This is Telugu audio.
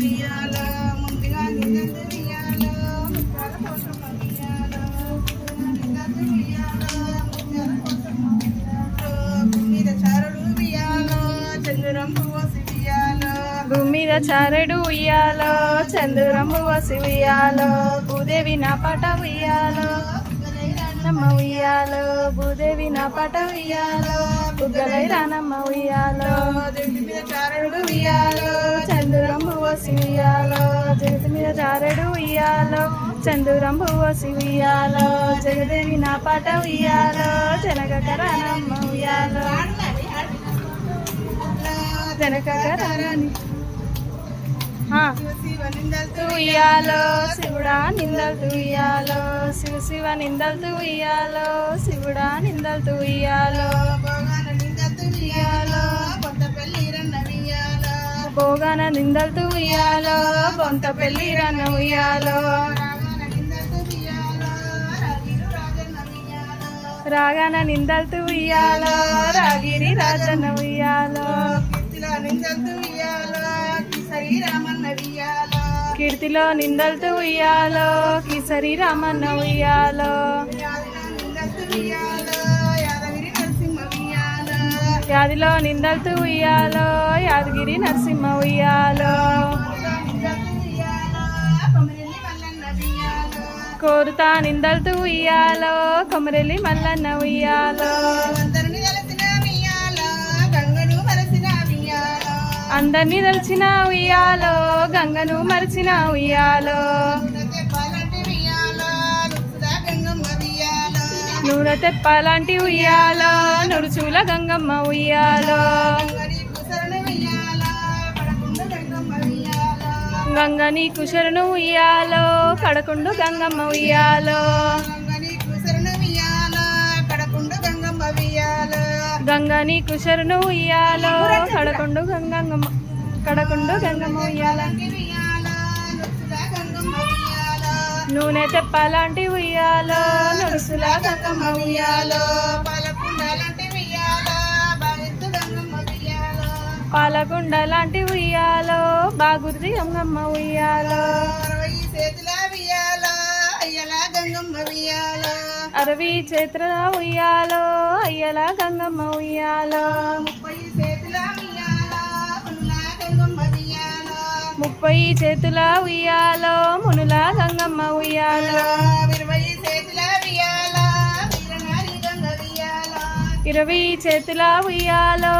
ఉయ్యాలో ముందుగా నిందెందు ఉయ్యాలో ముత్యాల కోసం ఉయ్యాలో నిందెందు ఉయ్యాలో ముత్యాల కోసం ఉయ్యాలో భూమి మీద చారుడు ఉయ్యాలో చంద్రంబు వసి ఉయ్యాలో భూమి మీద చారెడు ఉయ్యాలో చంద్రము వసి ఉయ్యాలో భూదేవి నా పాట ఉయ్యాలో రానమ్మ ఉయ్యాలో భూదేవి నా పాట ఉయ్యాలో బుగ్గలై రానమ్మ ఉయ్యాలో జగతి మీద చారుడు ఉయ్యాలో చంద్రము వసి ఉయ్యాలో జగతి మీద చారెడు ఉయ్యాలో చంద్రము వసి ఉయ్యాలో జగదేవి నా పాట ఉయ్యాలో జనగక రానమ్మ ఉయ్యాలో జనగక రాని శివ నిందలతో ఉయ్యాలో శివుడా నిందలు ఉయ్యాలో శివ శివ నిందలు ఉయ్యాలో శివుడా నిందలు ఉయ్యాలో భోగాన నిందలతో ఉయ్యాలో కొంత పెళ్లి రన్న ఉయ్యాలో భోగాన నిందలు ఉయ్యాలో బొంత పెళ్లి రన్న ఉయ్యాలో రాగాన నిందలతో ఉయ్యాలో రాగిరు రాజన్న ఉయ్యాలో రాగాన నిందలు ఉయ్యాలో కీర్తిలో నిందలతో ఉయ్యాలో కిసరి రామన్న ఉయ్యాలో యాదిలో నిందలు ఉయ్యాలో యాదగిరి నరసింహ ఉయ్యాలో కోరుతా నిందలు ఉయ్యాలో కొమరెల్లి మల్లన్న ఉయ్యాలో అందరినీ తలిచిన ఉయ్యాలో గంగను మరిచిన ఉయ్యాలో నూనె తెప్పాలాంటి ఉయ్యాలో నుడుచుల గంగమ్మ ఉయ్యాలో గంగని కుశరును ఉయ్యాలో కడకుండు గంగమ్మ ఉయ్యాలో గంగని కుశరును ఉయ్యాలో కడకుండు గంగమ్మ ఉయ్యాల నూనె తెప్పాలాంటి ఉయ్యాలో నుడుసులా గంగమ్మ ఉయ్యాలో పాలకుండ లాంటి ఉయ్యాలో బాగుర్ది గంగమ్మ ఉయ్యాలో 60 చేతుల ఉయ్యాలో అయ్యల గంగమ్మ ఉయ్యాలో 30 చేతుల ఉయ్యాలో మునుల గంగమ్మ ఉయ్యాలో 20 చేతుల ఉయ్యాలో